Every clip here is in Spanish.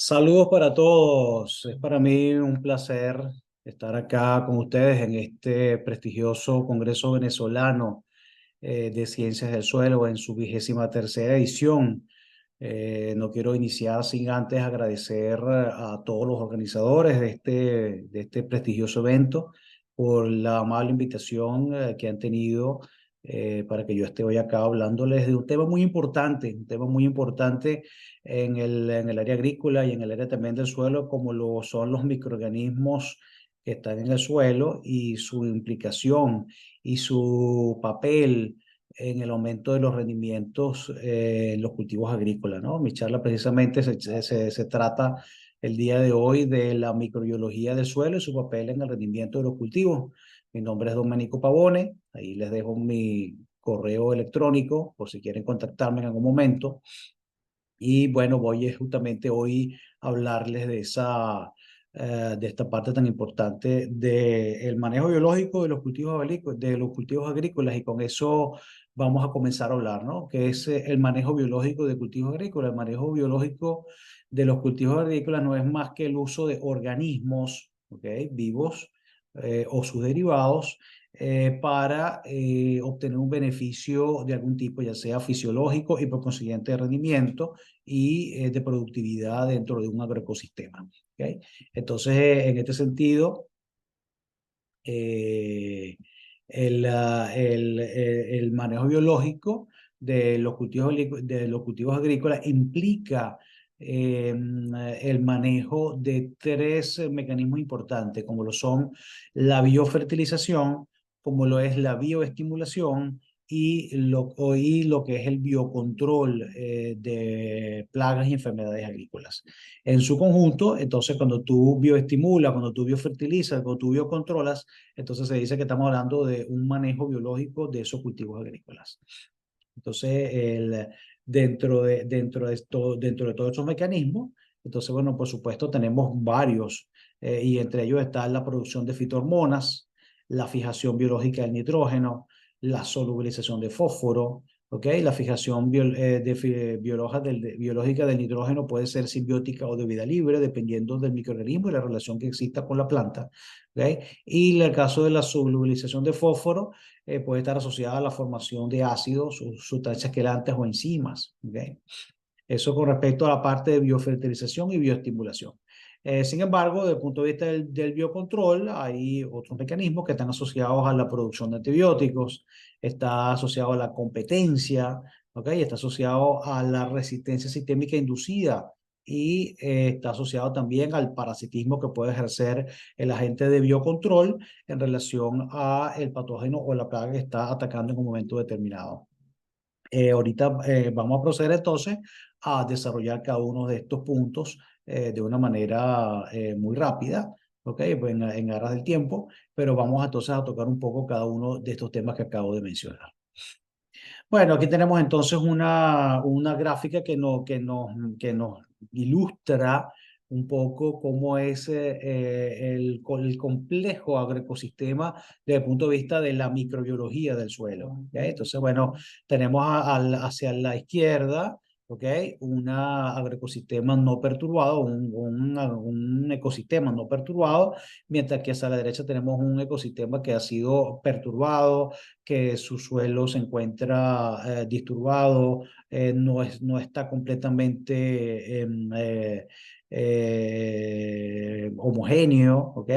Saludos para todos. Es para mí un placer estar acá con ustedes en este prestigioso Congreso Venezolano de Ciencias del Suelo en su 23ª edición. No quiero iniciar sin antes agradecer a todos los organizadores de este prestigioso evento por la amable invitación que han tenido para que yo esté hoy acá hablándoles de un tema muy importante en el área agrícola y en el área también del suelo, como lo son los microorganismos que están en el suelo y su implicación y su papel en el aumento de los rendimientos en los cultivos agrícolas, ¿no? Mi charla precisamente se trata el día de hoy de la microbiología del suelo y su papel en el rendimiento de los cultivos. Mi nombre es Domenico Pavone, ahí les dejo mi correo electrónico por si quieren contactarme en algún momento. Y bueno, voy justamente hoy a hablarles de esta parte tan importante del manejo biológico de los cultivos agrícolas, y con eso vamos a comenzar a hablar, ¿no? ¿Qué es el manejo biológico de cultivos agrícolas? El manejo biológico de los cultivos agrícolas no es más que el uso de organismos, ¿ok? Vivos o sus derivados para obtener un beneficio de algún tipo, ya sea fisiológico y por consiguiente de rendimiento y de productividad dentro de un agroecosistema. ¿Okay? Entonces, en este sentido, eh, el manejo biológico de los cultivos agrícolas implica el manejo de tres mecanismos importantes, como lo son la biofertilización, como lo es la bioestimulación y lo que es el biocontrol de plagas y enfermedades agrícolas. En su conjunto, entonces, cuando tú bioestimulas, cuando tú biofertilizas, cuando tú biocontrolas, entonces se dice que estamos hablando de un manejo biológico de esos cultivos agrícolas. Entonces, dentro de todos esos mecanismos, entonces, bueno, por supuesto, tenemos varios, y entre ellos está la producción de fitohormonas, la fijación biológica del nitrógeno, la solubilización de fósforo, ¿ok? La fijación biológica del nitrógeno puede ser simbiótica o de vida libre, dependiendo del microorganismo y la relación que exista con la planta, ¿ok? Y en el caso de la solubilización de fósforo, puede estar asociada a la formación de ácidos, sustancias quelantes o enzimas, ¿okay? Eso con respecto a la parte de biofertilización y bioestimulación. Sin embargo, desde el punto de vista del biocontrol, hay otros mecanismos que están asociados a la producción de antibióticos, está asociado a la competencia, ¿okay? Está asociado a la resistencia sistémica inducida y está asociado también al parasitismo que puede ejercer el agente de biocontrol en relación a el patógeno o la plaga que está atacando en un momento determinado. Ahorita vamos a proceder entonces a desarrollar cada uno de estos puntos de una manera muy rápida, ¿ok? Pues en aras del tiempo, pero vamos entonces a tocar un poco cada uno de estos temas que acabo de mencionar. Bueno, aquí tenemos entonces una gráfica que nos ilustra un poco cómo es el complejo agroecosistema desde el punto de vista de la microbiología del suelo. ¿Okay? Entonces, bueno, tenemos hacia la izquierda, ¿ok? Un agroecosistema no perturbado, un ecosistema no perturbado, mientras que hacia la derecha tenemos un ecosistema que ha sido perturbado, que su suelo se encuentra disturbado, no está completamente homogéneo, ¿ok?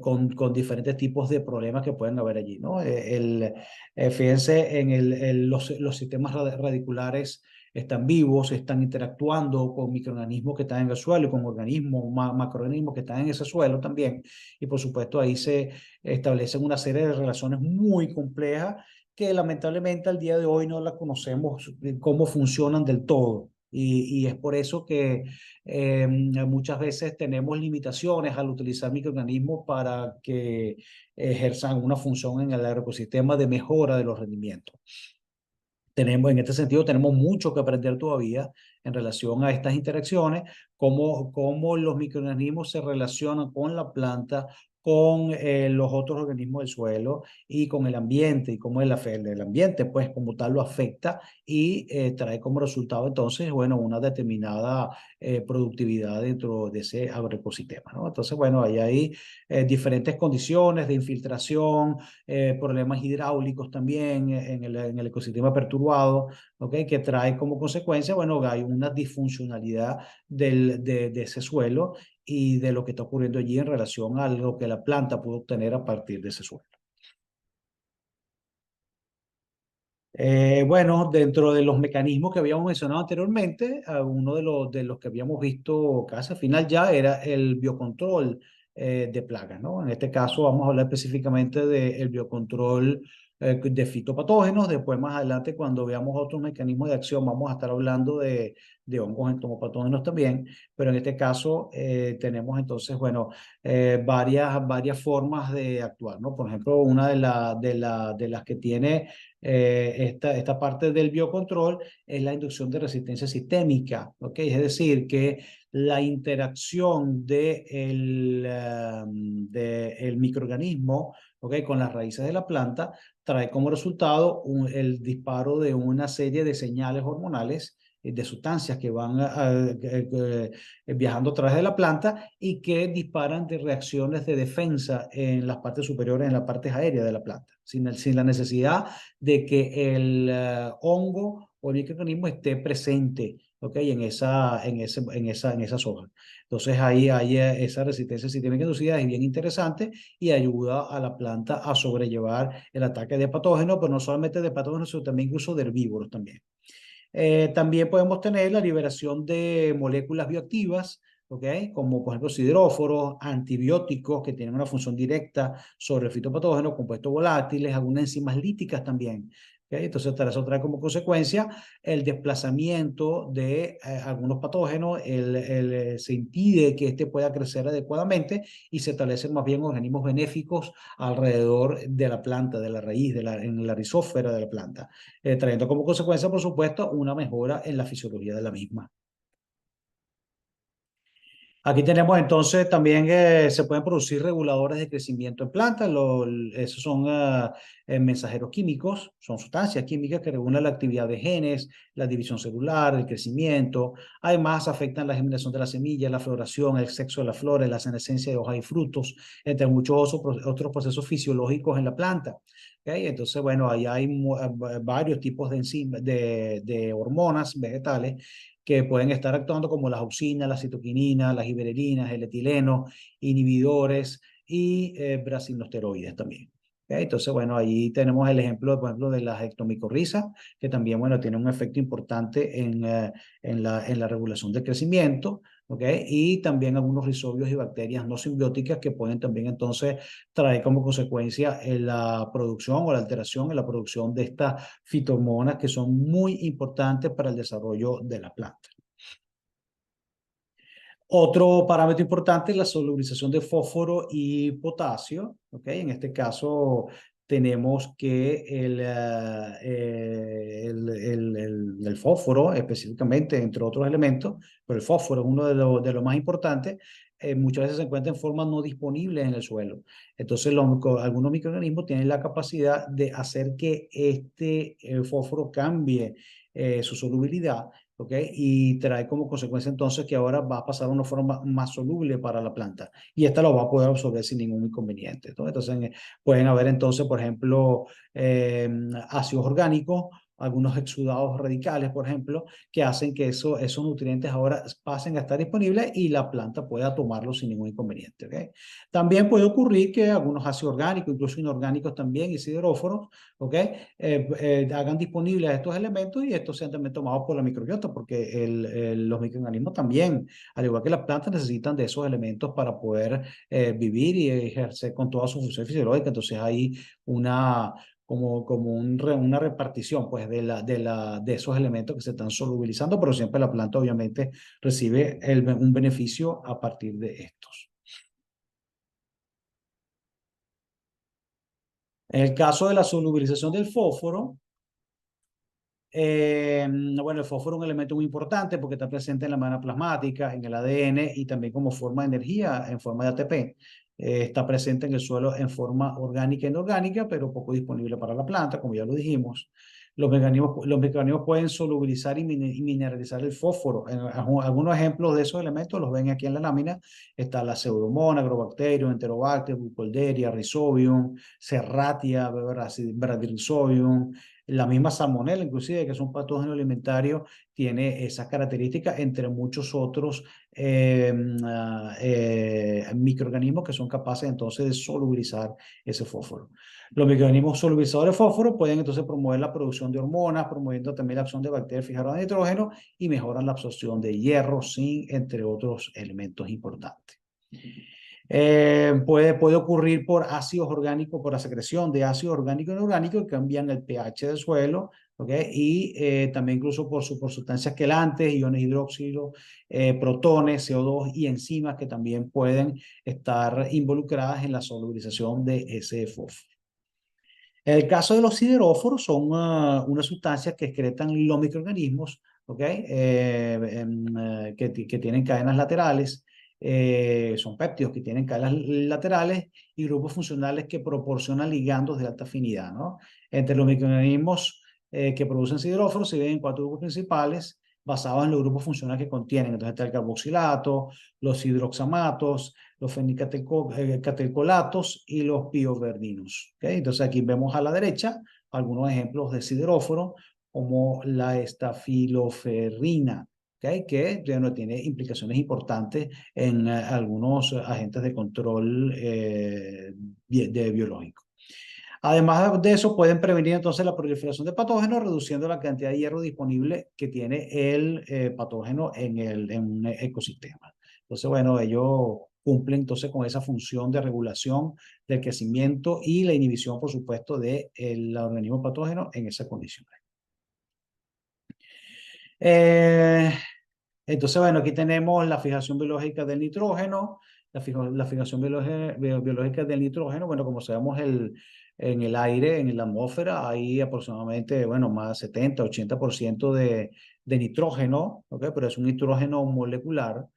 Con diferentes tipos de problemas que pueden haber allí, ¿no? Fíjense en los sistemas radiculares están vivos, están interactuando con microorganismos que están en el suelo y con organismos, macroorganismos que están en ese suelo también. Y por supuesto ahí se establecen una serie de relaciones muy complejas que lamentablemente al día de hoy no las conocemos cómo funcionan del todo. Y es por eso que muchas veces tenemos limitaciones al utilizar microorganismos para que ejerzan una función en el ecosistema de mejora de los rendimientos. En este sentido, tenemos mucho que aprender todavía en relación a estas interacciones, cómo los microorganismos se relacionan con la planta, con los otros organismos del suelo y con el ambiente y cómo el ambiente pues como tal lo afecta y trae como resultado entonces, bueno, una determinada productividad dentro de ese agroecosistema, ¿no? Entonces, bueno, ahí hay diferentes condiciones de infiltración, problemas hidráulicos también en el ecosistema perturbado, ¿ok? Que trae como consecuencia, bueno, hay una disfuncionalidad de ese suelo y de lo que está ocurriendo allí en relación a lo que la planta pudo obtener a partir de ese suelo. Bueno, dentro de los mecanismos que habíamos mencionado anteriormente, uno de los que habíamos visto casi al final ya era el biocontrol de plagas, ¿no? En este caso vamos a hablar específicamente del biocontrol de fitopatógenos. Después, más adelante, cuando veamos otros mecanismos de acción, vamos a estar hablando de hongos entomopatógenos también. Pero en este caso tenemos entonces, bueno, varias formas de actuar, ¿no? Por ejemplo, una de las que tiene esta parte del biocontrol es la inducción de resistencia sistémica, ¿ok? Es decir, que la interacción de el microorganismo, ¿ok? Con las raíces de la planta trae como resultado el disparo de una serie de señales hormonales de sustancias que van viajando a través de la planta y que disparan de reacciones de defensa en las partes superiores, en las partes aéreas de la planta, sin la necesidad de que el hongo o el microorganismo esté presente, ¿ok? En esas hojas. Entonces ahí hay esa resistencia sistémica inducida, es bien interesante y ayuda a la planta a sobrellevar el ataque de patógenos, pero no solamente de patógenos, sino también incluso de herbívoros también. También podemos tener la liberación de moléculas bioactivas, ¿ok? Como por ejemplo sidróforos, antibióticos que tienen una función directa sobre el fitopatógeno, compuestos volátiles, algunas enzimas líticas también. ¿Ok? Entonces, eso trae como consecuencia el desplazamiento de algunos patógenos, se impide que éste pueda crecer adecuadamente y se establecen más bien organismos benéficos alrededor de la planta, de la raíz, en la rizósfera de la planta, trayendo como consecuencia, por supuesto, una mejora en la fisiología de la misma. Aquí tenemos entonces también se pueden producir reguladores de crecimiento en plantas. Esos son mensajeros químicos, son sustancias químicas que regulan la actividad de genes, la división celular, el crecimiento. Además, afectan la germinación de la semilla, la floración, el sexo de las flores, la senescencia de hojas y frutos, entre muchos otros procesos fisiológicos en la planta. ¿Okay? Entonces, bueno, ahí hay varios tipos de enzimas, de hormonas vegetales que pueden estar actuando como las auxinas, las citoquininas, las ibererinas, el etileno, inhibidores y brasinosteroides también. ¿Okay? Entonces, bueno, ahí tenemos el ejemplo, por ejemplo, de las ectomicorrizas, que también, bueno, tiene un efecto importante en la regulación del crecimiento, ¿ok? Y también algunos rizobios y bacterias no simbióticas que pueden también entonces traer como consecuencia la producción o la alteración en la producción de estas fitohormonas que son muy importantes para el desarrollo de la planta. Otro parámetro importante es la solubilización de fósforo y potasio. ¿Okay? En este caso tenemos que el fósforo, específicamente, entre otros elementos, pero el fósforo es uno de los más importantes, muchas veces se encuentra en forma no disponible en el suelo. Entonces, algunos microorganismos tienen la capacidad de hacer que este fósforo cambie su solubilidad. ¿Ok? Y trae como consecuencia entonces que ahora va a pasar a una forma más soluble para la planta y esta lo va a poder absorber sin ningún inconveniente, ¿no? Entonces pueden haber entonces, por ejemplo, ácidos orgánicos, algunos exudados radicales, por ejemplo, que hacen que esos nutrientes ahora pasen a estar disponibles y la planta pueda tomarlos sin ningún inconveniente. ¿Ok? También puede ocurrir que algunos ácidos orgánicos, incluso inorgánicos también y sideróforos, ¿ok? Hagan disponibles estos elementos y estos sean también tomados por la microbiota, porque los microorganismos también, al igual que las plantas, necesitan de esos elementos para poder vivir y ejercer con toda su función fisiológica. Entonces hay una, una repartición pues, de esos elementos que se están solubilizando, pero siempre la planta obviamente recibe un beneficio a partir de estos. En el caso de la solubilización del fósforo, bueno, el fósforo es un elemento muy importante porque está presente en la membrana plasmática, en el ADN y también como forma de energía en forma de ATP. está presente en el suelo en forma orgánica e inorgánica, pero poco disponible para la planta, como ya lo dijimos. Los mecanismos pueden solubilizar y mineralizar el fósforo. Algunos ejemplos de esos elementos los ven aquí en la lámina. Está la Pseudomonas, Agrobacterium, Enterobacter, Burkholderia, Rhizobium, Serratia, Bradyrhizobium, la misma Salmonella, inclusive, que es un patógeno alimentario, tiene esas características, entre muchos otros microorganismos que son capaces entonces de solubilizar ese fósforo. Los microorganismos solubilizadores de fósforo pueden entonces promover la producción de hormonas, promoviendo también la acción de bacterias fijadoras de nitrógeno y mejoran la absorción de hierro, zinc, entre otros elementos importantes. Puede ocurrir por ácidos orgánicos, por la secreción de ácidos orgánicos e inorgánicos que cambian el pH del suelo, ¿okay? Y también incluso por sustancias quelantes, iones hidróxido, protones, CO2 y enzimas que también pueden estar involucradas en la solubilización de ese fósforo. En el caso de los sideróforos, son unas sustancias que excretan los microorganismos, ¿okay? Que tienen cadenas laterales, son péptidos que tienen cadenas laterales y grupos funcionales que proporcionan ligandos de alta afinidad, ¿no? Entre los microorganismos que producen sideróforos se dividen en cuatro grupos principales basados en los grupos funcionales que contienen. Entonces está el carboxilato, los hidroxamatos, los fenicatilcolatos y los pioverdinos. ¿Okay? Entonces aquí vemos a la derecha algunos ejemplos de sideróforo, como la estafiloferrina, ¿okay? Que bueno, tiene implicaciones importantes en algunos agentes de control biológico. Además de eso, pueden prevenir entonces la proliferación de patógenos, reduciendo la cantidad de hierro disponible que tiene el patógeno en un ecosistema. Entonces, bueno, ellos cumplen entonces con esa función de regulación del crecimiento y la inhibición, por supuesto, del organismo patógeno en esas condiciones. Entonces, bueno, aquí tenemos la fijación biológica del nitrógeno, la fijación biológica del nitrógeno. Bueno, como sabemos, en el aire, en la atmósfera, hay aproximadamente, bueno, más 70-80% de nitrógeno, ¿ok? Pero es un nitrógeno molecular.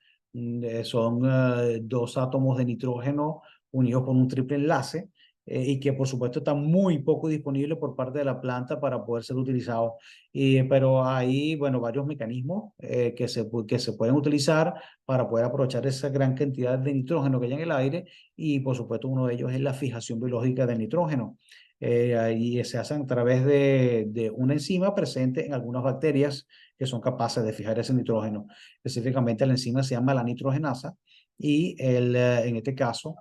Son dos átomos de nitrógeno unidos por un triple enlace y que, por supuesto, está muy poco disponible por parte de la planta para poder ser utilizado. Pero hay, bueno, varios mecanismos que se pueden utilizar para poder aprovechar esa gran cantidad de nitrógeno que hay en el aire y, por supuesto, uno de ellos es la fijación biológica del nitrógeno. Ahí se hacen a través de una enzima presente en algunas bacterias que son capaces de fijar ese nitrógeno. Específicamente la enzima se llama la nitrogenasa y en este caso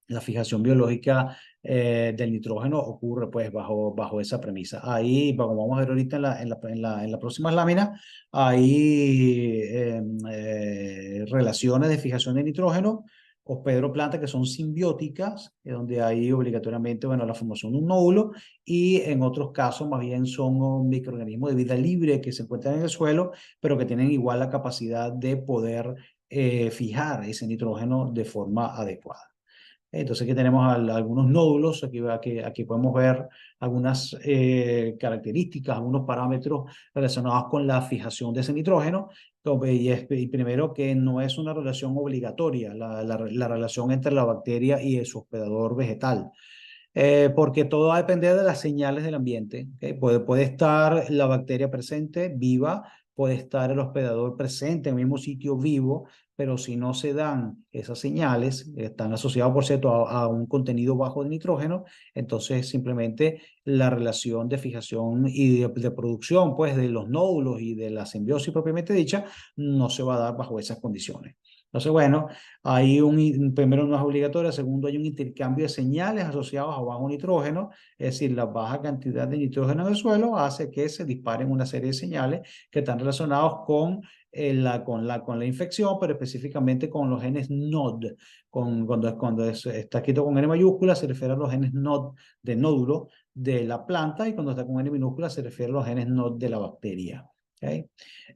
la fijación biológica del nitrógeno ocurre pues bajo esa premisa. Ahí, como vamos a ver ahorita en la próxima lámina, hay relaciones de fijación de nitrógeno hospedero-planta que son simbióticas, donde hay obligatoriamente, bueno, la formación de un nódulo, y en otros casos más bien son microorganismos de vida libre que se encuentran en el suelo, pero que tienen igual la capacidad de poder fijar ese nitrógeno de forma adecuada. Entonces aquí tenemos algunos nódulos, aquí podemos ver algunas características, algunos parámetros relacionados con la fijación de ese nitrógeno. Y primero que no es una relación obligatoria, la relación entre la bacteria y su hospedador vegetal. Porque todo va a depender de las señales del ambiente. ¿Okay? Puede estar la bacteria presente, viva, puede estar el hospedador presente en el mismo sitio vivo, pero si no se dan esas señales, están asociados, por cierto, a un contenido bajo de nitrógeno, entonces simplemente la relación de fijación y de producción, pues, de los nódulos y de la simbiosis propiamente dicha, no se va a dar bajo esas condiciones. Entonces, bueno, hay primero no es obligatorio, segundo hay un intercambio de señales asociados a bajo nitrógeno, es decir, la baja cantidad de nitrógeno en el suelo hace que se disparen una serie de señales que están relacionados con la infección, pero específicamente con los genes NOD. Cuando está escrito con N mayúscula se refiere a los genes NOD de nódulo de la planta y cuando está con N minúscula se refiere a los genes NOD de la bacteria. ¿Okay?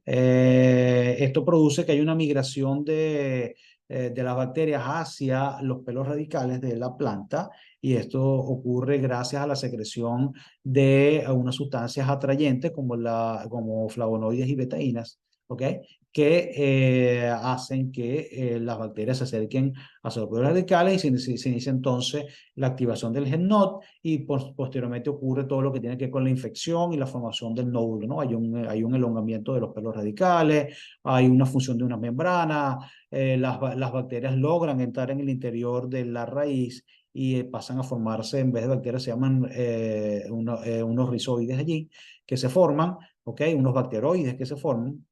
Esto produce que hay una migración de las bacterias hacia los pelos radicales de la planta y esto ocurre gracias a la secreción de unas sustancias atrayentes como flavonoides y betainas. ¿ok? Que hacen que las bacterias se acerquen a sus núcleos radicales y se inicia entonces la activación del gen NOT y posteriormente ocurre todo lo que tiene que ver con la infección y la formación del nódulo, ¿no? Hay un elongamiento de los pelos radicales, hay una función de una membrana, las bacterias logran entrar en el interior de la raíz y pasan a formarse, en vez de bacterias, se llaman unos rizoides allí que se forman, ¿ok? Unos bacteroides que se forman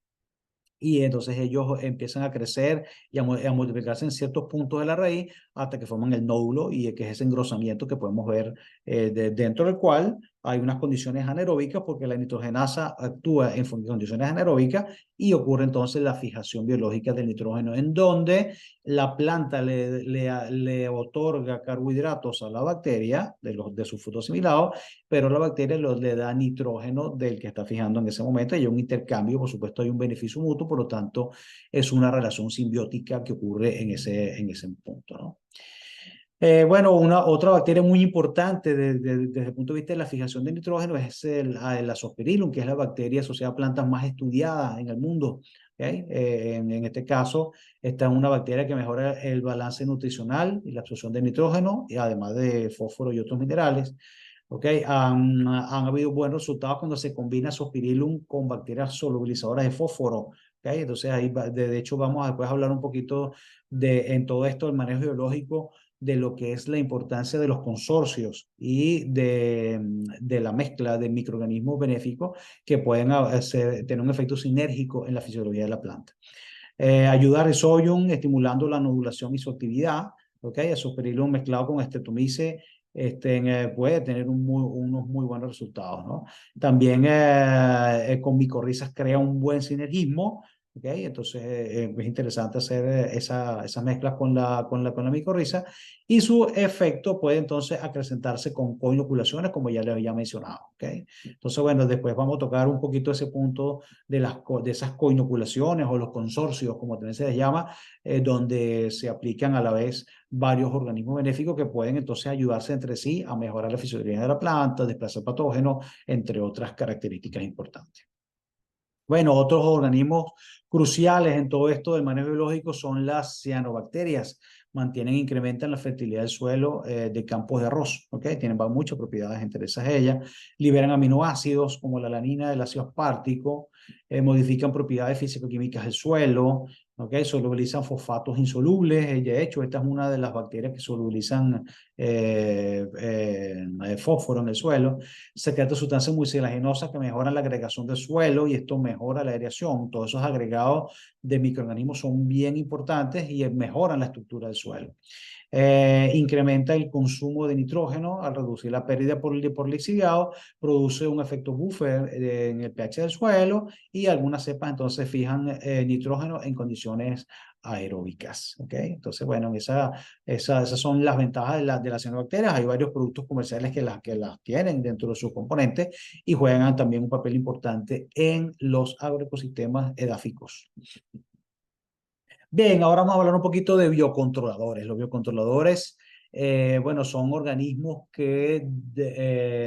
y entonces ellos empiezan a crecer y a multiplicarse en ciertos puntos de la raíz hasta que forman el nódulo y que es ese engrosamiento que podemos ver dentro del cual hay unas condiciones anaeróbicas porque la nitrogenasa actúa en condiciones anaeróbicas y ocurre entonces la fijación biológica del nitrógeno en donde la planta le otorga carbohidratos a la bacteria de su fotoasimilado, pero la bacteria le da nitrógeno del que está fijando en ese momento y hay un intercambio, por supuesto hay un beneficio mutuo, por lo tanto es una relación simbiótica que ocurre en ese punto, ¿no? Bueno, otra bacteria muy importante desde el punto de vista de la fijación de nitrógeno es el Azospirillum, que es la bacteria asociada a plantas más estudiadas en el mundo. ¿Okay? En este caso, esta es una bacteria que mejora el balance nutricional y la absorción de nitrógeno, y además de fósforo y otros minerales. ¿Okay? Han habido buenos resultados cuando se combina Azospirillum con bacterias solubilizadoras de fósforo. ¿Okay? Entonces, ahí de hecho, vamos a después hablar un poquito en todo esto del manejo biológico de lo que es la importancia de los consorcios y de la mezcla de microorganismos benéficos que pueden tener un efecto sinérgico en la fisiología de la planta. Ayuda a Rhizobium estimulando la nodulación y su actividad. ¿Okay? Azospirillum mezclado con Streptomyces puede tener unos muy buenos resultados, ¿no? También con micorrizas crea un buen sinergismo. ¿Okay? Entonces es interesante hacer esas mezclas con la micorriza y su efecto puede entonces acrecentarse con coinoculaciones como ya les había mencionado. ¿Okay? Entonces, bueno, después vamos a tocar un poquito ese punto de esas coinoculaciones o los consorcios, como también se les llama, donde se aplican a la vez varios organismos benéficos que pueden entonces ayudarse entre sí a mejorar la fisiología de la planta, desplazar patógenos, entre otras características importantes. Bueno, otros organismos cruciales en todo esto del manejo biológico son las cianobacterias. Mantienen e incrementan la fertilidad del suelo de campos de arroz. ¿Okay? Tienen muchas propiedades entre esas ellas. Liberan aminoácidos como la alanina del ácido aspartico. Modifican propiedades físico-químicas del suelo. ¿Okay? Solubilizan fosfatos insolubles. De hecho, esta es una de las bacterias que solubilizan fósforo en el suelo. Secretan sustancias mucilaginosas que mejoran la agregación del suelo y esto mejora la aireación. Todos esos agregados de microorganismos son bien importantes y mejoran la estructura del suelo. Incrementa el consumo de nitrógeno al reducir la pérdida por lixiviado, produce un efecto buffer en el pH del suelo y algunas cepas entonces fijan nitrógeno en condiciones aeróbicas. ¿Okay? Entonces, bueno, esas son las ventajas de las cianobacterias. Hay varios productos comerciales que las tienen dentro de sus componentes y juegan también un papel importante en los agroecosistemas edáficos. Bien, ahora vamos a hablar un poquito de biocontroladores. Los biocontroladores, bueno, son organismos que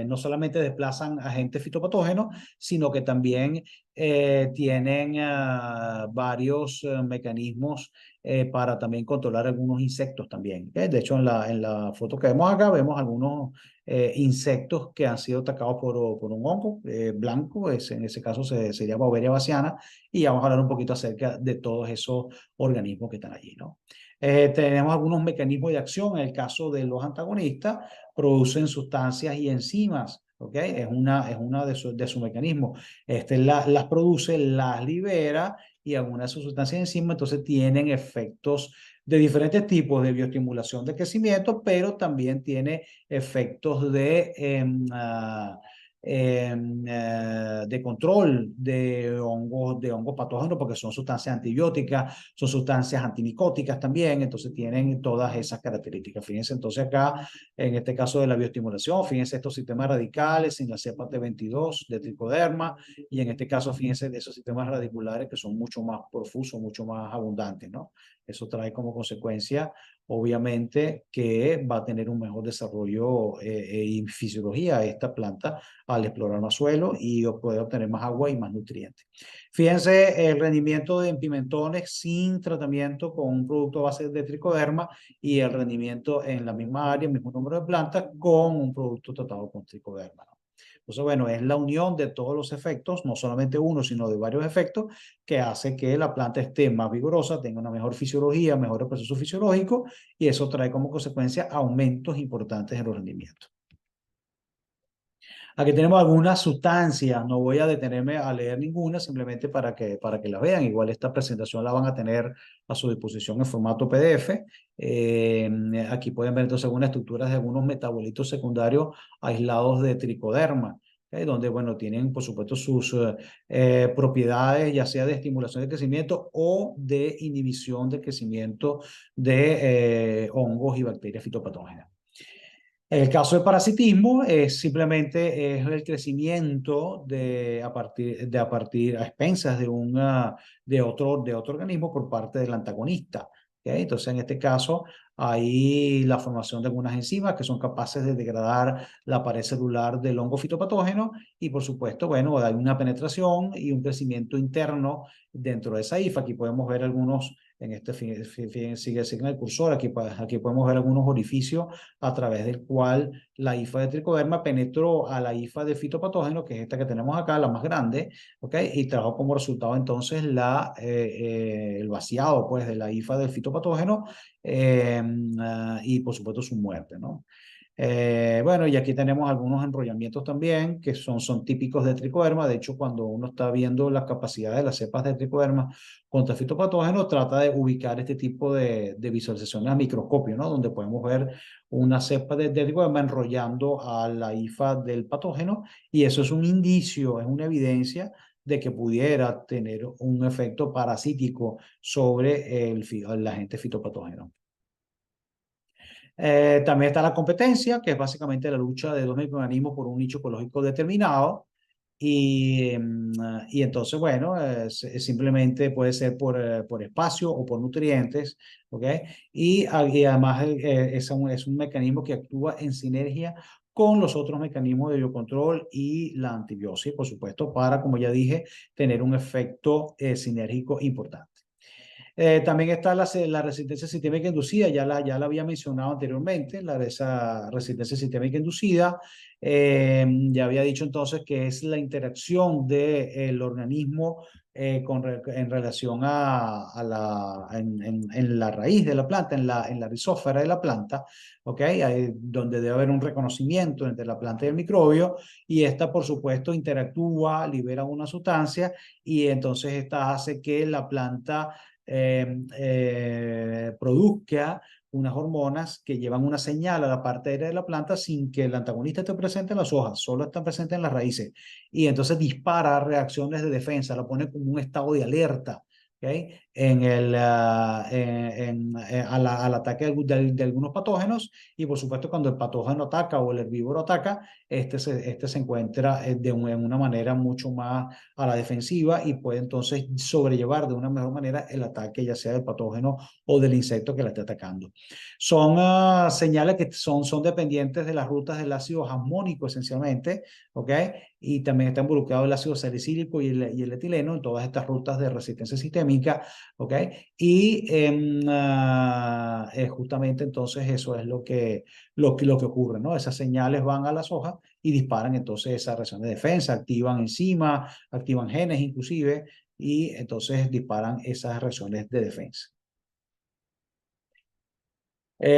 no solamente desplazan agentes fitopatógenos, sino que también tienen varios mecanismos para también controlar algunos insectos también. De hecho, en la foto que vemos acá, vemos algunos insectos que han sido atacados por un hongo blanco. En ese caso se llama Oberia baciana. Y vamos a hablar un poquito acerca de todos esos organismos que están allí, ¿no? Tenemos algunos mecanismos de acción. En el caso de los antagonistas, producen sustancias y enzimas. ¿Okay? Es una de sus mecanismos. Las produce, las libera y algunas de sus sustancias y enzimas entonces tienen efectos de diferentes tipos de bioestimulación de crecimiento, pero también tiene efectos de control de hongos patógenos, porque son sustancias antibióticas, son sustancias antimicóticas también, entonces tienen todas esas características. Fíjense entonces acá, en este caso de la bioestimulación, fíjense estos sistemas radicales en la cepa T22 de tricoderma, y en este caso, fíjense de esos sistemas radiculares que son mucho más profusos, mucho más abundantes, ¿no? Eso trae como consecuencia obviamente que va a tener un mejor desarrollo y fisiología esta planta al explorar más suelo y poder obtener más agua y más nutrientes. Fíjense el rendimiento de pimentones sin tratamiento con un producto a base de tricoderma y el rendimiento en la misma área, el mismo número de plantas con un producto tratado con tricoderma, ¿no? Entonces, bueno, es la unión de todos los efectos, no solamente uno, sino de varios efectos, que hace que la planta esté más vigorosa, tenga una mejor fisiología, mejor proceso fisiológico, y eso trae como consecuencia aumentos importantes en los rendimientos. Aquí tenemos algunas sustancias, no voy a detenerme a leer ninguna, simplemente para que la vean. Igual esta presentación la van a tener a su disposición en formato PDF. Aquí pueden ver entonces algunas estructuras de algunos metabolitos secundarios aislados de tricoderma, donde, bueno, tienen por supuesto sus propiedades, ya sea de estimulación de crecimiento o de inhibición de crecimiento de hongos y bacterias fitopatógenas. En el caso del parasitismo, simplemente es el crecimiento a partir a expensas de otro organismo por parte del antagonista. ¿Okay? Entonces, en este caso, hay la formación de algunas enzimas que son capaces de degradar la pared celular del hongo fitopatógeno y, por supuesto, bueno, hay una penetración y un crecimiento interno dentro de esa hifa. Aquí podemos ver algunos, en este sigue el cursor, aquí podemos ver algunos orificios a través del cual la hifa de tricoderma penetró a la hifa de fitopatógeno, que es esta que tenemos acá, la más grande, ¿ok? Y trajo como resultado entonces el vaciado, pues, de la hifa del fitopatógeno y, por supuesto, su muerte, ¿no? Bueno, y aquí tenemos algunos enrollamientos también que son típicos de tricoderma. De hecho, cuando uno está viendo las capacidades de las cepas de tricoderma contra fitopatógenos, trata de ubicar este tipo de visualizaciones a microscopio, ¿no? Donde podemos ver una cepa de tricoderma enrollando a la hifa del patógeno y eso es un indicio, es una evidencia de que pudiera tener un efecto parasítico sobre el agente fitopatógeno. También está la competencia, que es básicamente la lucha de dos microorganismos por un nicho ecológico determinado. Y entonces, bueno, simplemente puede ser por espacio o por nutrientes, ¿ok? Y además es un mecanismo que actúa en sinergia con los otros mecanismos de biocontrol y la antibiosis, por supuesto, para, como ya dije, tener un efecto sinérgico importante. También está la resistencia sistémica inducida, ya la había mencionado anteriormente, esa resistencia sistémica inducida. Ya había dicho entonces que es la interacción del organismo en relación en la raíz de la planta, en la rizósfera de la planta, ¿okay? Ahí donde debe haber un reconocimiento entre la planta y el microbio, y esta, por supuesto, interactúa, libera una sustancia, y entonces esta hace que la planta produzca unas hormonas que llevan una señal a la parte aérea de la planta sin que el antagonista esté presente en las hojas, solo está presente en las raíces. Y entonces dispara reacciones de defensa, la pone como un estado de alerta. ¿Okay? Al ataque de algunos patógenos y por supuesto cuando el patógeno ataca o el herbívoro ataca, este se encuentra en una manera mucho más a la defensiva y puede entonces sobrellevar de una mejor manera el ataque ya sea del patógeno o del insecto que la esté atacando. Son señales que son dependientes de las rutas del ácido jasmónico esencialmente, ¿ok? Y también está involucrado el ácido salicílico y el etileno en todas estas rutas de resistencia sistémica, ¿ok? Y justamente entonces eso es lo que ocurre, ¿no? Esas señales van a las hojas y disparan entonces esa reacción de defensa, activan enzimas, activan genes inclusive, y entonces disparan esas reacciones de defensa.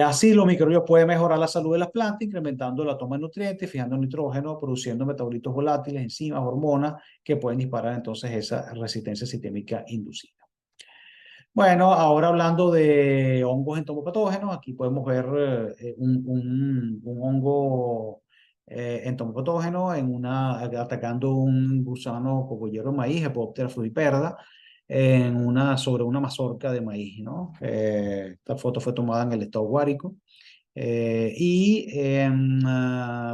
Así, los microbios pueden mejorar la salud de las plantas, incrementando la toma de nutrientes, fijando nitrógeno, produciendo metabolitos volátiles, enzimas, hormonas, que pueden disparar entonces esa resistencia sistémica inducida. Bueno, ahora hablando de hongos entomopatógenos, aquí podemos ver un hongo entomopatógeno atacando un gusano cogollero de maíz, Hepoptera frugiperda, sobre una mazorca de maíz, ¿no? Esta foto fue tomada en el estado Guárico.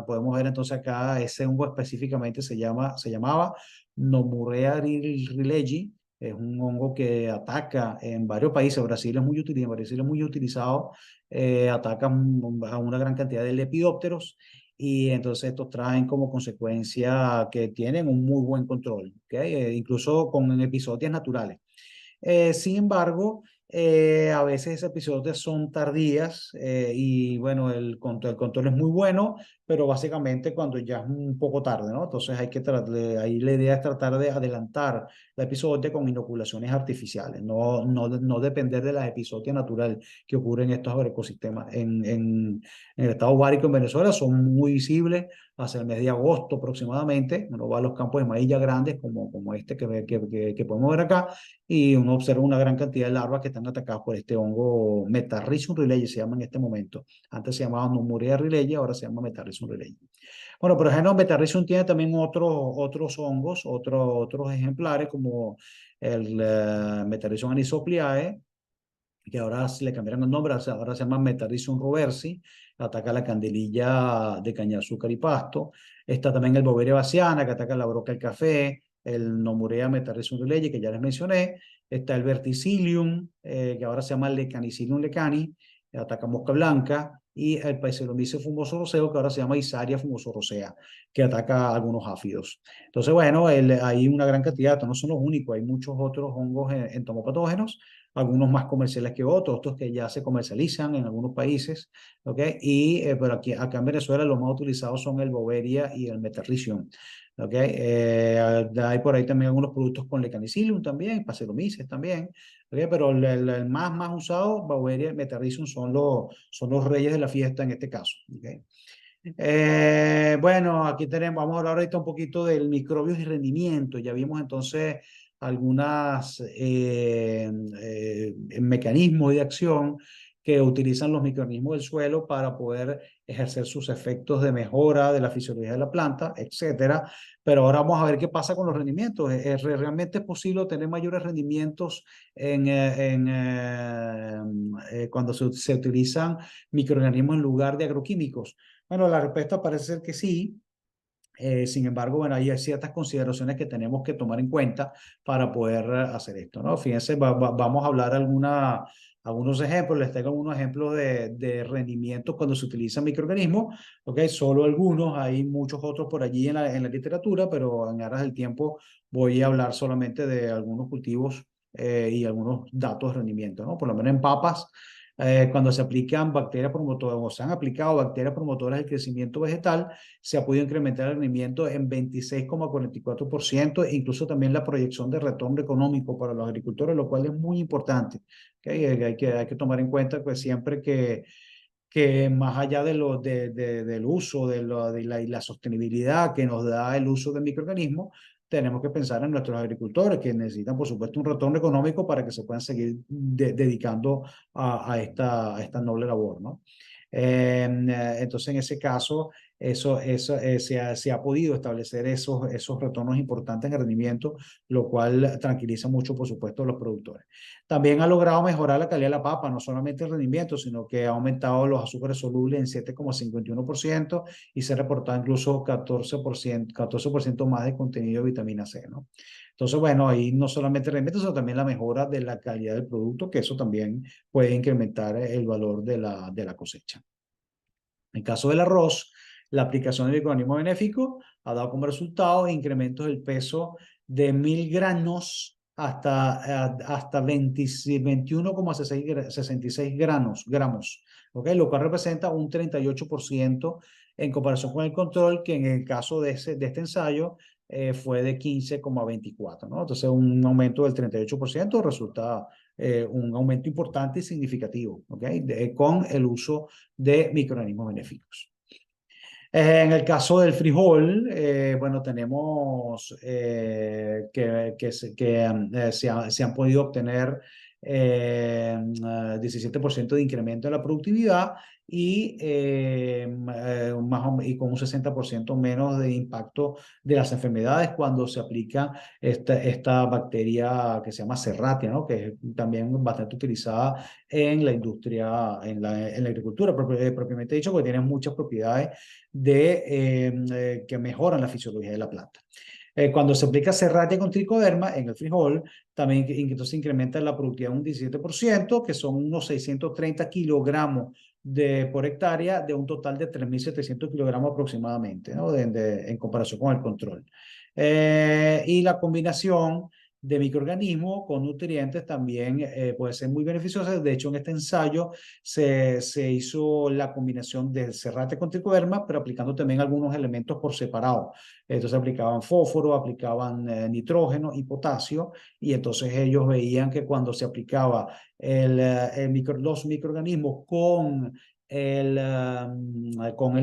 Podemos ver entonces acá, ese hongo específicamente se llamaba Nomurrea rilegi, Es un hongo que ataca en varios países. Brasil es muy utilizado, Brasil es muy utilizado, ataca a una gran cantidad de lepidópteros y entonces estos traen como consecuencia que tienen un muy buen control, ¿okay? Incluso con episodios naturales. Sin embargo, a veces esas episodios son tardías y bueno, el control es muy bueno, pero básicamente cuando ya es un poco tarde, ¿no? Entonces hay que ahí la idea es tratar de adelantar la episodia con inoculaciones artificiales, no depender de las episodias naturales que ocurren en estos ecosistemas. En el estado Guárico, en Venezuela, son muy visibles hacia el mes de agosto aproximadamente. Uno va a los campos de maíz ya grandes, como este que podemos ver acá, y uno observa una gran cantidad de larvas que están atacadas por este hongo Metarrhizum rileyes, se llama en este momento. Antes se llamaba Nemorea rileyes, ahora se llama Metarrhizum rileyes. Bueno, por ejemplo, Metarrhizum tiene también otros hongos, otros ejemplares como el Metarrhizum anisopliae, que ahora le cambiaron el nombre, ahora se llama Metarrhizum roversi, ataca la candelilla de caña de azúcar y pasto. Está también el Boveria bassiana, que ataca la broca del café, el Nomurea Metarrhizum rileyes, que ya les mencioné. Está el Verticillium, que ahora se llama Lecanicilium lecani, que ataca mosca blanca. Y el Paesaromice fumosoroseo, que ahora se llama Isaria fumosorosea, que ataca a algunos áfidos. Entonces, bueno, hay una gran cantidad, estos no son los únicos, hay muchos otros hongos entomopatógenos, algunos más comerciales que otros, otros que ya se comercializan en algunos países, ¿ok? Pero acá en Venezuela los más utilizados son el Boveria y el Metarrhizium, ¿ok? Hay por ahí también algunos productos con Lecanicilium también, Pacelomices también, ¿ok? Pero el más usado, Boveria y Metarrhizium son los reyes de la fiesta en este caso, ¿ok? Bueno, aquí vamos a hablar ahorita un poquito del microbios y rendimiento. Ya vimos entonces algunos mecanismos de acción que utilizan los microorganismos del suelo para poder ejercer sus efectos de mejora de la fisiología de la planta, etcétera. Pero ahora vamos a ver qué pasa con los rendimientos. ¿Realmente es posible tener mayores rendimientos cuando se utilizan microorganismos en lugar de agroquímicos? Bueno, la respuesta parece ser que sí. Sin embargo, bueno, hay ciertas consideraciones que tenemos que tomar en cuenta para poder hacer esto, ¿no? Fíjense, vamos a hablar algunos ejemplos, les traigo algunos ejemplos de rendimiento cuando se utilizan microorganismos, ¿ok? Solo algunos, hay muchos otros por allí en la literatura, pero en aras del tiempo voy a hablar solamente de algunos cultivos y algunos datos de rendimiento, ¿no? Por lo menos en papas, cuando se aplican bacterias promotoras o se han aplicado bacterias promotoras del crecimiento vegetal, se ha podido incrementar el rendimiento en 26,44%, e incluso también la proyección de retorno económico para los agricultores, lo cual es muy importante. ¿Okay? Hay que tomar en cuenta pues, siempre que más allá del uso y la sostenibilidad que nos da el uso de microorganismos, tenemos que pensar en nuestros agricultores que necesitan, por supuesto, un retorno económico para que se puedan seguir dedicando a esta noble labor, ¿no? Entonces, en ese caso, se ha podido establecer esos retornos importantes en rendimiento, lo cual tranquiliza mucho, por supuesto, a los productores. También ha logrado mejorar la calidad de la papa, no solamente el rendimiento, sino que ha aumentado los azúcares solubles en 7,51% y se ha reportado incluso 14% más de contenido de vitamina C, ¿no? Entonces, bueno, ahí no solamente el rendimiento, sino también la mejora de la calidad del producto, que eso también puede incrementar el valor de la cosecha. En el caso del arroz, la aplicación del microorganismo benéfico ha dado como resultado incrementos del peso de 1.000 granos hasta 21,66 gramos, ¿okay? Lo cual representa un 38% en comparación con el control, que en el caso de este ensayo fue de 15,24, ¿no? Entonces, un aumento del 38% resulta un aumento importante y significativo, ¿okay? Con el uso de microorganismos benéficos. En el caso del frijol, bueno, tenemos se han podido obtener 17% de incremento en la productividad y con un 60% menos de impacto de las enfermedades cuando se aplica esta bacteria que se llama Serratia, ¿no? Que es también bastante utilizada en la industria, en la agricultura propiamente dicho, porque tiene muchas propiedades que mejoran la fisiología de la planta. Cuando se aplica Serratia con tricoderma en el frijol, también entonces incrementa la productividad un 17%, que son unos 630 kilogramos por hectárea, de un total de 3.700 kilogramos aproximadamente, ¿no? En comparación con el control. Y la combinación de microorganismos con nutrientes también puede ser muy beneficiosa. De hecho, en este ensayo se hizo la combinación de Serratia con tricoderma, pero aplicando también algunos elementos por separado. Entonces aplicaban fósforo, aplicaban nitrógeno y potasio, y entonces ellos veían que cuando se aplicaba los microorganismos con el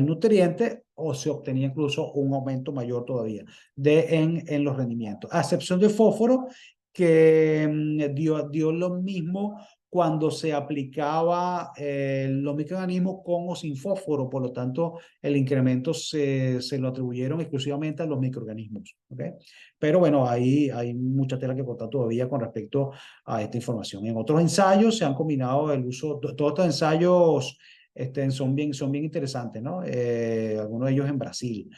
nutriente, o se obtenía incluso un aumento mayor todavía en los rendimientos. A excepción de fósforo, que dio lo mismo cuando se aplicaba los microorganismos con o sin fósforo. Por lo tanto, el incremento se lo atribuyeron exclusivamente a los microorganismos. ¿Okay? Pero bueno, ahí hay mucha tela que cortar todavía con respecto a esta información. En otros ensayos se han combinado el uso, todos estos ensayos son bien interesantes, ¿no? Algunos de ellos en Brasil.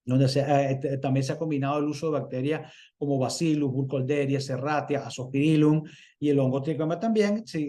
Donde también se ha combinado el uso de bacterias como Bacillus, Burkholderia, Serratia, Azospirillum y el hongo tricoderma también, sí,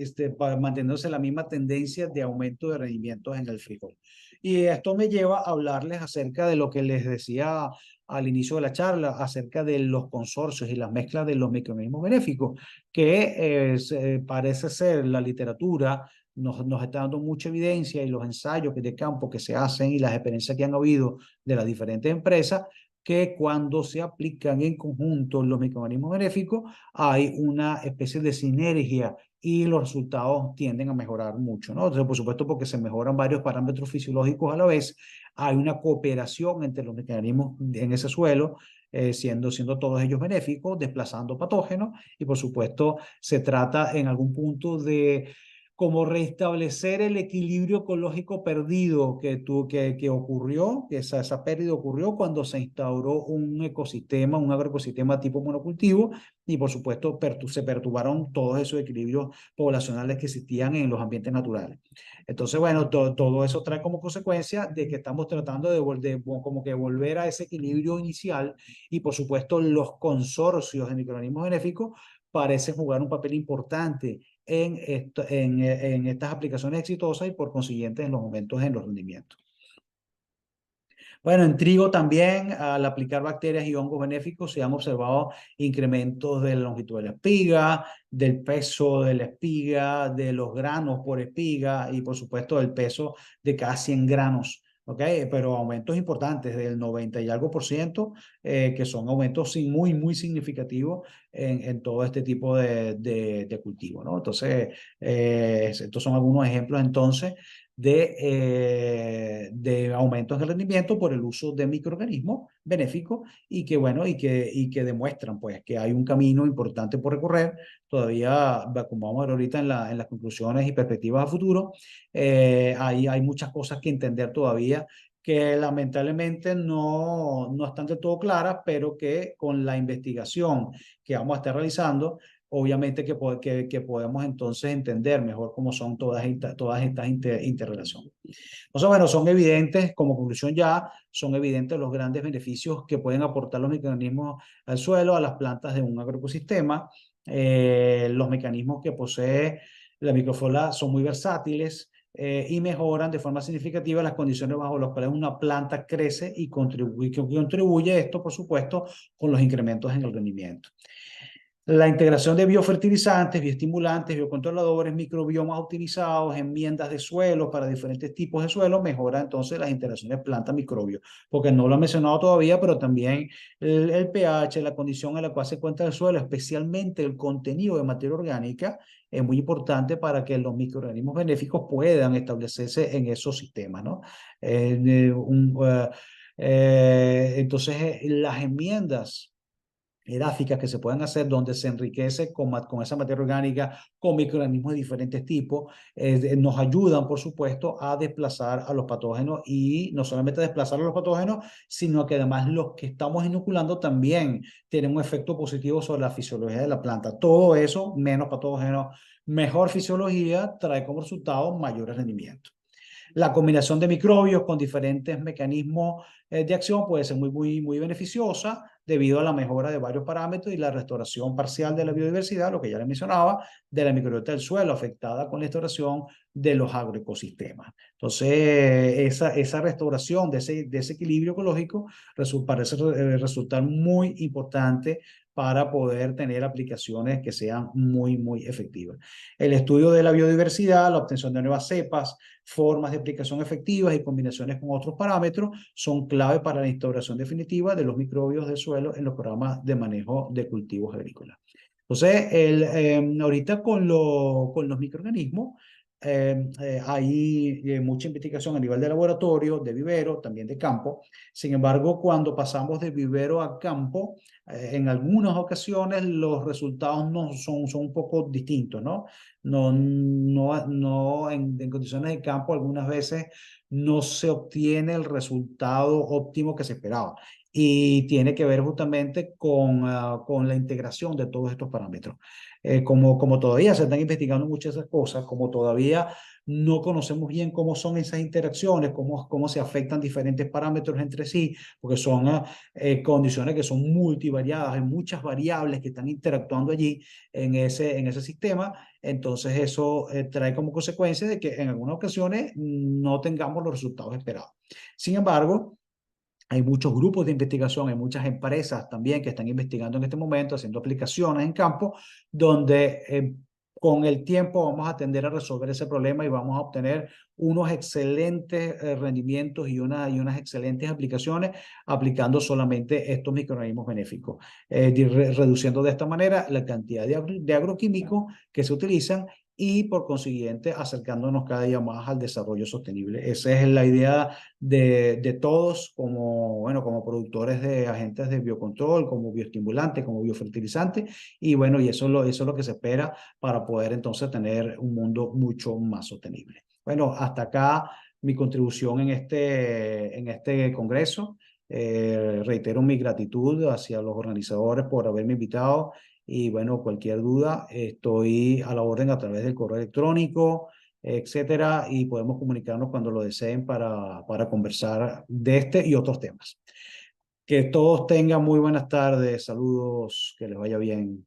manteniéndose la misma tendencia de aumento de rendimientos en el frijol. Y esto me lleva a hablarles acerca de lo que les decía al inicio de la charla, acerca de los consorcios y las mezclas de los microorganismos benéficos, que parece ser la literatura nos está dando mucha evidencia, y los ensayos de campo que se hacen y las experiencias que han habido de las diferentes empresas, que cuando se aplican en conjunto los microorganismos benéficos hay una especie de sinergia y los resultados tienden a mejorar mucho, ¿no? Entonces, por supuesto, porque se mejoran varios parámetros fisiológicos a la vez, hay una cooperación entre los mecanismos en ese suelo, siendo todos ellos benéficos, desplazando patógenos, y por supuesto se trata en algún punto de como restablecer el equilibrio ecológico perdido que ocurrió, que esa pérdida ocurrió cuando se instauró un ecosistema, un agroecosistema tipo monocultivo, y por supuesto se perturbaron todos esos equilibrios poblacionales que existían en los ambientes naturales. Entonces, bueno, todo eso trae como consecuencia de que estamos tratando como que volver a ese equilibrio inicial, y por supuesto los consorcios de microorganismos benéficos parecen jugar un papel importante en estas aplicaciones exitosas, y por consiguiente en los aumentos en los rendimientos. Bueno, en trigo también, al aplicar bacterias y hongos benéficos, se han observado incrementos de la longitud de la espiga, del peso de la espiga, de los granos por espiga, y por supuesto del peso de cada 100 granos. ¿Ok? Pero aumentos importantes del 90 y algo por ciento, que son aumentos muy, muy significativos en todo este tipo de cultivo, ¿no? Entonces, estos son algunos ejemplos entonces de aumentos en el rendimiento por el uso de microorganismos benéficos, y que, bueno, y que demuestran pues que hay un camino importante por recorrer. Todavía, como vamos a ver ahorita en las conclusiones y perspectivas a futuro, hay muchas cosas que entender todavía, que lamentablemente no están del todo claras, pero que con la investigación que vamos a estar realizando, obviamente que podemos entonces entender mejor cómo son todas estas interrelaciones. Entonces, bueno, son evidentes, como conclusión ya, son evidentes los grandes beneficios que pueden aportar los mecanismos al suelo, a las plantas de un agroecosistema. Los mecanismos que posee la microflora son muy versátiles, y mejoran de forma significativa las condiciones bajo las cuales una planta crece, y contribuye esto, por supuesto, con los incrementos en el rendimiento. La integración de biofertilizantes, bioestimulantes, biocontroladores, microbiomas optimizados, enmiendas de suelo para diferentes tipos de suelo, mejora entonces las interacciones planta-microbio. Porque no lo he mencionado todavía, pero también el pH, la condición en la cual se encuentra el suelo, especialmente el contenido de materia orgánica, es muy importante para que los microorganismos benéficos puedan establecerse en esos sistemas, ¿no? Entonces, las enmiendas edáficas que se pueden hacer, donde se enriquece con esa materia orgánica, con microorganismos de diferentes tipos, nos ayudan, por supuesto, a desplazar a los patógenos, y no solamente desplazar a los patógenos, sino que además los que estamos inoculando también tienen un efecto positivo sobre la fisiología de la planta. Todo eso, menos patógenos, mejor fisiología, trae como resultado mayores rendimientos. La combinación de microbios con diferentes mecanismos de acción puede ser muy beneficiosa debido a la mejora de varios parámetros y la restauración parcial de la biodiversidad, lo que ya le mencionaba, de la microbiota del suelo afectada con la restauración de los agroecosistemas. Entonces, esa restauración de ese equilibrio ecológico parece resultar muy importante para poder tener aplicaciones que sean muy efectivas. El estudio de la biodiversidad, la obtención de nuevas cepas, formas de aplicación efectivas y combinaciones con otros parámetros son clave para la instauración definitiva de los microbios del suelo en los programas de manejo de cultivos agrícolas. Entonces, ahorita con los microorganismos, hay mucha investigación a nivel de laboratorio, de vivero, también de campo. Sin embargo, cuando pasamos de vivero a campo, en algunas ocasiones los resultados no son un poco distintos, ¿no? No en condiciones de campo algunas veces no se obtiene el resultado óptimo que se esperaba. Y tiene que ver justamente con la integración de todos estos parámetros. Como todavía se están investigando muchas de esas cosas, como todavía no conocemos bien cómo son esas interacciones, cómo se afectan diferentes parámetros entre sí, porque son condiciones que son multivariadas, hay muchas variables que están interactuando allí en ese sistema. Entonces eso trae como consecuencia de que en algunas ocasiones no tengamos los resultados esperados. Sin embargo, hay muchos grupos de investigación, hay muchas empresas también que están investigando en este momento, haciendo aplicaciones en campo, donde con el tiempo vamos a tender a resolver ese problema y vamos a obtener unos excelentes rendimientos y unas excelentes aplicaciones aplicando solamente estos microorganismos benéficos, reduciendo de esta manera la cantidad de agroquímicos que se utilizan y por consiguiente acercándonos cada día más al desarrollo sostenible. Esa es la idea de todos como, bueno, como productores de agentes de biocontrol, como bioestimulantes, como biofertilizantes, y bueno, y eso es lo que se espera para poder entonces tener un mundo mucho más sostenible. Bueno, hasta acá mi contribución en este congreso. Reitero mi gratitud hacia los organizadores por haberme invitado y bueno, cualquier duda, estoy a la orden a través del correo electrónico, etcétera, y podemos comunicarnos cuando lo deseen para conversar de este y otros temas. Que todos tengan muy buenas tardes, saludos, que les vaya bien.